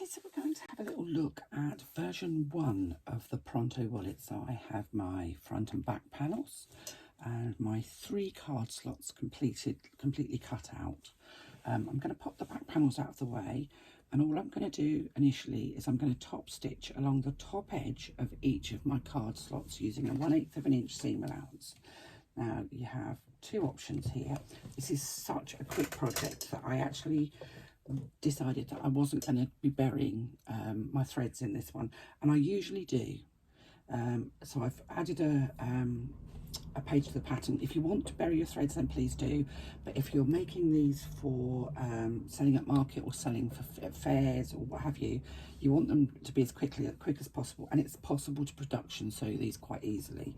Okay, so we're going to have a little look at version 1 of the Pronto wallet. So I have my front and back panels and my 3 card slots completely cut out. I'm going to pop the back panels out of the way, and all I'm going to do initially is I'm going to top stitch along the top edge of each of my card slots using a 1/8 of an inch seam allowance. Now you have 2 options here. This is such a quick project that I actually decided that I wasn't going to be burying my threads in this one, and I usually do. So I've added a page to the pattern. If you want to bury your threads, then please do, but if you're making these for selling at market or selling for fairs or what have you, you want them to be as quick as possible, and it's possible to production sew these quite easily.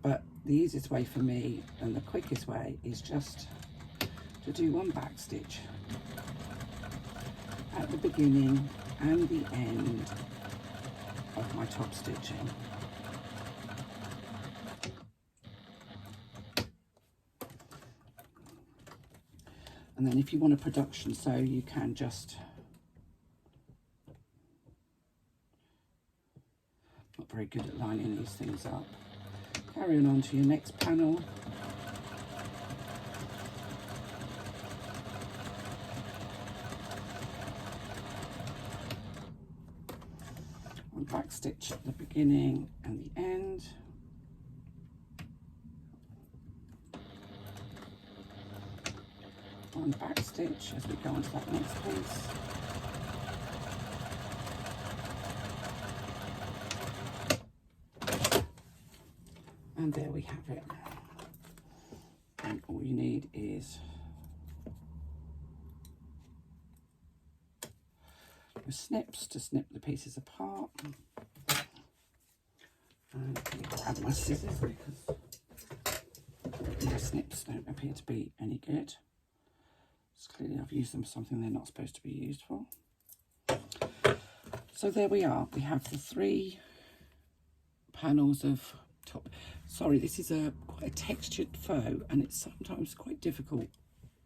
But the easiest way for me and the quickest way is just to do one back stitch at the beginning and the end of my top stitching. And then if you want a production sew, you can just, not very good at lining these things up, carry on to your next panel. One back stitch at the beginning and the end. One back stitch as we go on to that next piece. And there we have it. And all you need is your snips to snip the pieces apart. And I'm going to grab my scissors because my snips don't appear to be any good. So clearly I've used them for something they're not supposed to be used for. So there we are. We have the 3 panels of top. Sorry, this is quite a textured faux, and it's sometimes quite difficult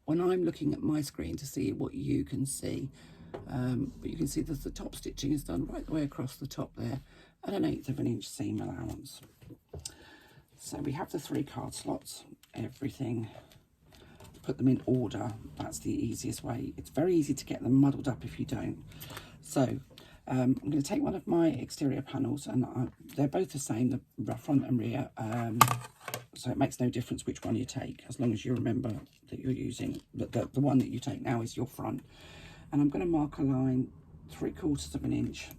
when I'm looking at my screen to see what you can see. But you can see that the top stitching is done right the way across the top there at an 1/8 of an inch seam allowance. So we have the 3 card slots, everything, put them in order. That's the easiest way. It's very easy to get them muddled up if you don't. So I'm going to take one of my exterior panels, and they're both the same, the front and rear, so it makes no difference which one you take, as long as you remember that you're using, the one that you take now is your front. And I'm going to mark a line 3/4 of an inch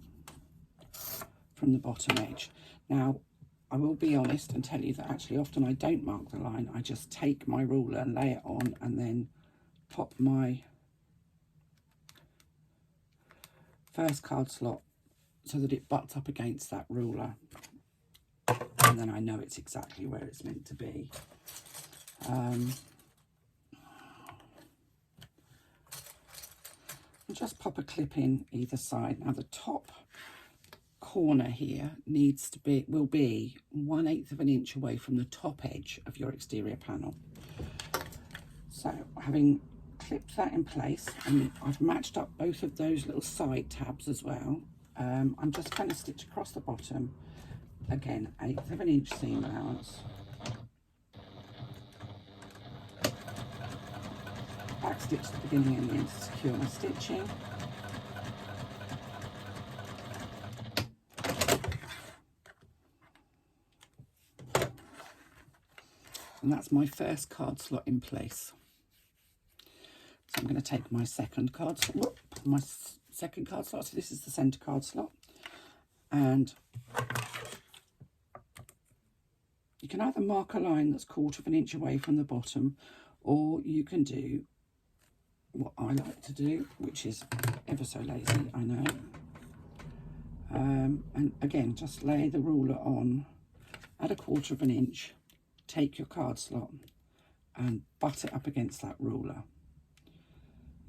from the bottom edge. Now, I will be honest and tell you that actually often I don't mark the line. I just take my ruler and lay it on, and then pop my first card slot so that it butts up against that ruler, and then I know it's exactly where it's meant to be. And just pop a clip in either side. Now the top corner here will be 1/8 of an inch away from the top edge of your exterior panel. So having clipped that in place, and I've matched up both of those little side tabs as well, I'm just going to stitch across the bottom again, 1/8 of an inch seam allowance, back stitch at the beginning and the end to secure my stitching. And that's my first card slot in place. So I'm going to take my second card slot, so this is the centre card slot, and you can either mark a line that's 1/4 of an inch away from the bottom, or you can do what I like to do, which is ever so lazy, I know. And again, just lay the ruler on at 1/4 of an inch, take your card slot and butt it up against that ruler.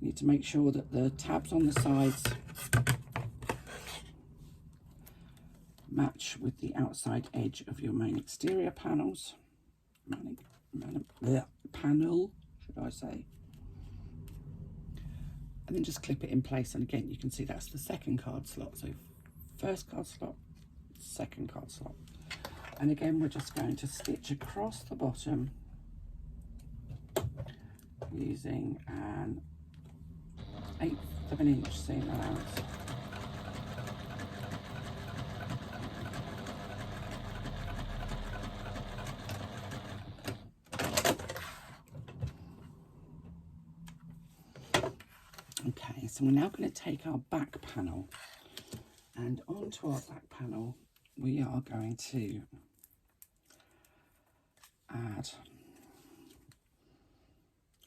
You need to make sure that the tabs on the sides match with the outside edge of your main exterior panels. Panel, should I say. and then just clip it in place. And again, you can see that's the second card slot. So first card slot, second card slot. And again, we're just going to stitch across the bottom using an 1/8 of an inch seam allowance. Okay, so we're now going to take our back panel, and onto our back panel we are going to add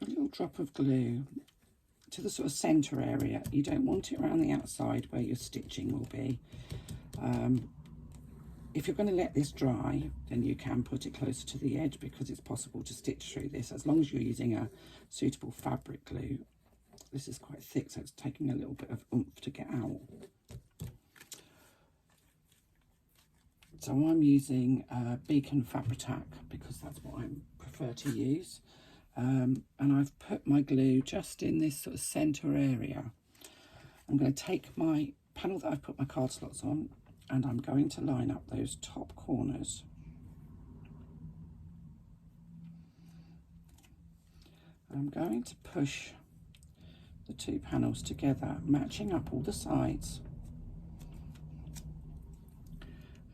a little drop of glue to the sort of centre area. You don't want it around the outside where your stitching will be. If you're going to let this dry, then you can put it closer to the edge, because it's possible to stitch through this as long as you're using a suitable fabric glue. This is quite thick, so it's taking a little bit of oomph to get out. So I'm using Beacon Fabri-Tac because that's what I prefer to use. And I've put my glue just in this sort of centre area. I'm going to take my panel that I've put my card slots on, and I'm going to line up those top corners. I'm going to push the two panels together, matching up all the sides.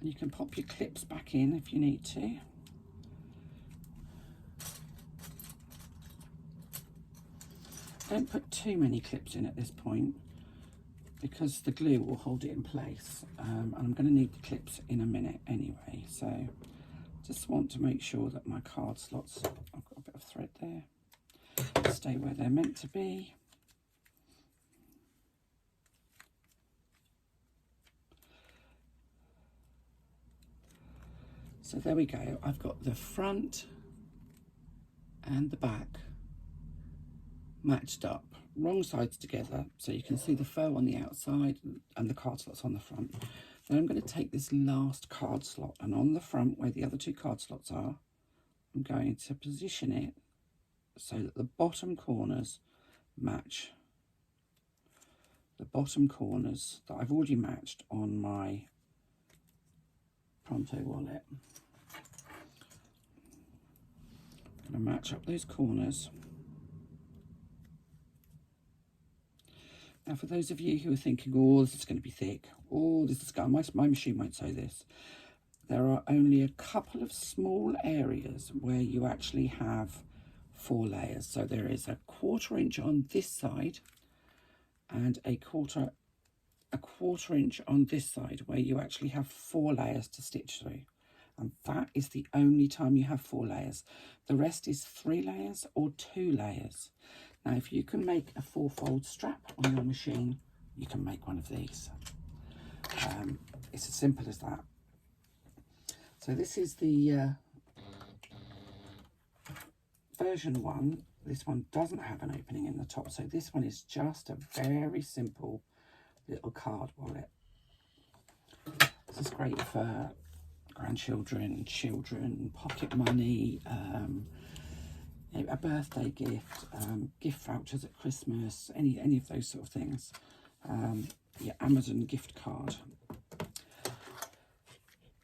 And you can pop your clips back in if you need to. Don't put too many clips in at this point, because the glue will hold it in place. And I'm going to need the clips in a minute anyway. So just want to make sure that my card slots, I've got a bit of thread there, stay where they're meant to be. So there we go. I've got the front and the back matched up, wrong sides together, so you can see the faux on the outside and the card slots on the front. Then I'm going to take this last card slot, and on the front where the other two card slots are, I'm going to position it so that the bottom corners match the bottom corners that I've already matched on my Pronto wallet. I'm going to match up those corners. Now, for those of you who are thinking, oh, this is going to be thick, oh, this is going, my machine won't sew this, there are only a couple of small areas where you actually have 4 layers. So there is a 1/4 inch on this side and a quarter inch on this side where you actually have 4 layers to stitch through. And that is the only time you have 4 layers. The rest is 3 layers or 2 layers. Now, if you can make a 4-fold strap on your machine, you can make one of these. It's as simple as that. So this is the version 1. This one doesn't have an opening in the top, so this one is just a very simple little card wallet. This is great for grandchildren, children, pocket money, a birthday gift, gift vouchers at Christmas, any of those sort of things. Your Amazon gift card.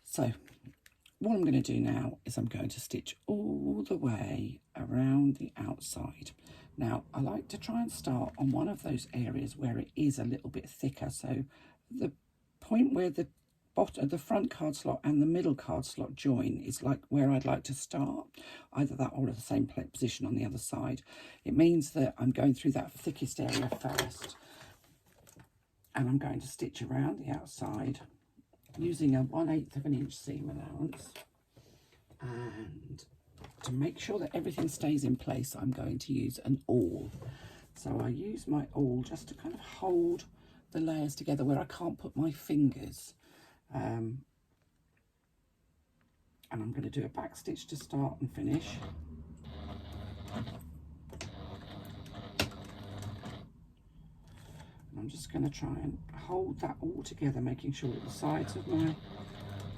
So what I'm going to do now is I'm going to stitch all the way around the outside. Now, I like to try and start on one of those areas where it is a little bit thicker. So the point where the front card slot and the middle card slot join is like where I'd like to start, either that or the same position on the other side. It means that I'm going through that thickest area first, and I'm going to stitch around the outside using a 1/8 of an inch seam allowance. And to make sure that everything stays in place, I'm going to use an awl. So I use my awl just to kind of hold the layers together where I can't put my fingers. And I'm going to do a back stitch to start and finish. And I'm just going to try and hold that all together, making sure that the sides of my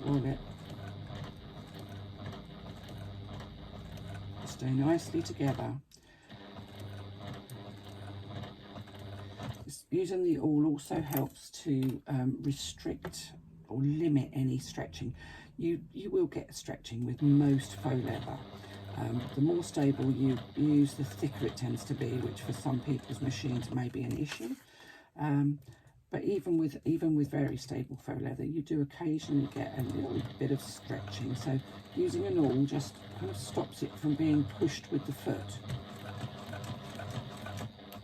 wallet stay nicely together. using the awl also helps to restrict or limit any stretching. You will get stretching with most faux leather. The more stable you use, the thicker it tends to be, which for some people's machines may be an issue. But even with very stable faux leather, you do occasionally get a little bit of stretching. So using an awl just kind of stops it from being pushed with the foot.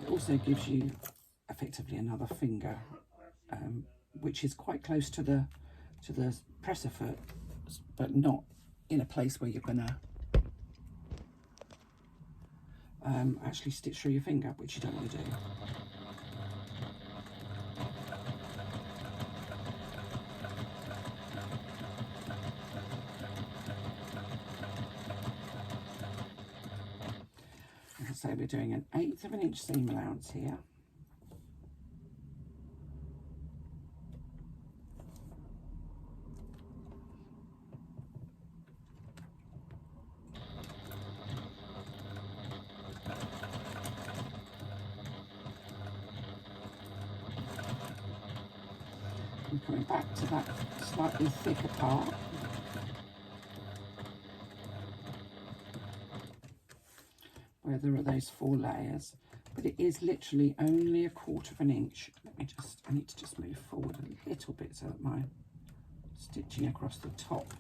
It also gives you effectively another finger, which is quite close to the presser foot, but not in a place where you're gonna actually stitch through your finger, which you don't want to do. As I say, we're doing an 1/8 of an inch seam allowance here. And coming back to that slightly thicker part. Where there are those 4 layers, but it is literally only 1/4 of an inch. I need to just move forward a little bit so that my stitching across the top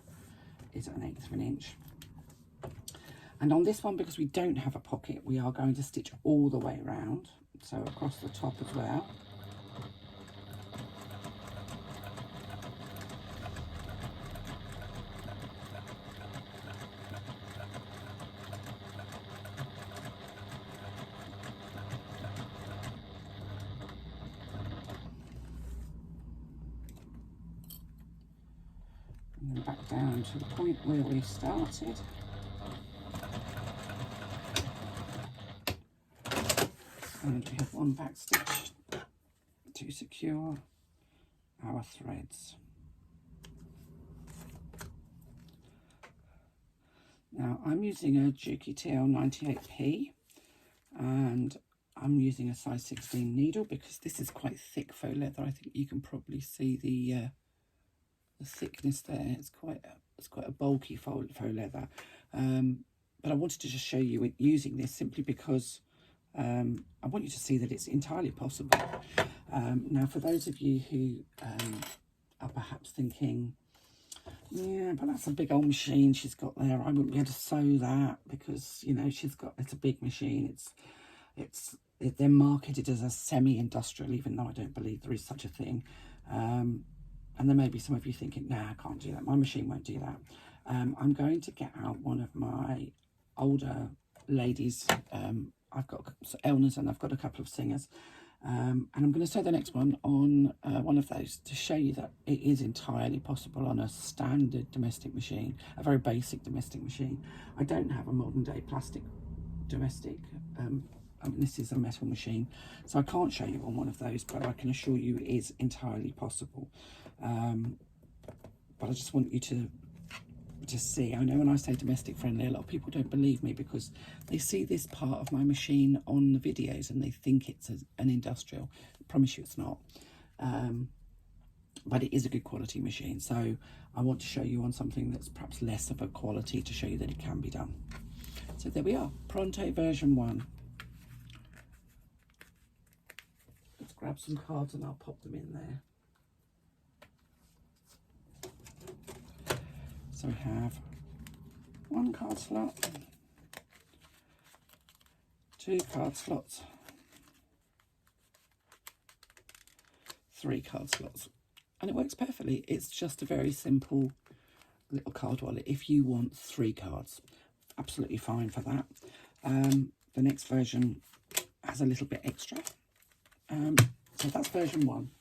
is 1/8 of an inch. And on this one, because we don't have a pocket, we are going to stitch all the way around, so across the top as well. And then back down to the point where we started. And we have 1 back stitch to secure our threads. Now I'm using a Juki TL 98p, and I'm using a size 16 needle because this is quite thick faux leather. I think you can probably see the thickness there. It's quite a bulky faux leather. But I wanted to just show you it using this simply because I want you to see that it's entirely possible. Now, for those of you who are perhaps thinking, yeah, but that's a big old machine she's got there, I wouldn't be able to sew that because, you know, it's a big machine. They're marketed as a semi-industrial, even though I don't believe there is such a thing. And there may be some of you thinking, nah, I can't do that. My machine won't do that. I'm going to get out one of my older ladies. I've got Elners and I've got a couple of Singers. And I'm going to sew the next one on one of those to show you that it is entirely possible on a standard domestic machine, a very basic domestic machine. I don't have a modern day plastic domestic. I mean, this is a metal machine, so I can't show you on one of those, but I can assure you it is entirely possible. But I just want you to see. I know when I say domestic friendly, a lot of people don't believe me because they see this part of my machine on the videos and they think it's an industrial. I promise you it's not. But it is a good quality machine, so I want to show you on something that's perhaps less of a quality to show you that it can be done. So there we are, Pronto version 1. Let's grab some cards and I'll pop them in there. So we have 1 card slot, 2 card slots, 3 card slots, and it works perfectly. It's just a very simple little card wallet. If you want 3 cards, absolutely fine for that. The next version has a little bit extra. So that's version 1.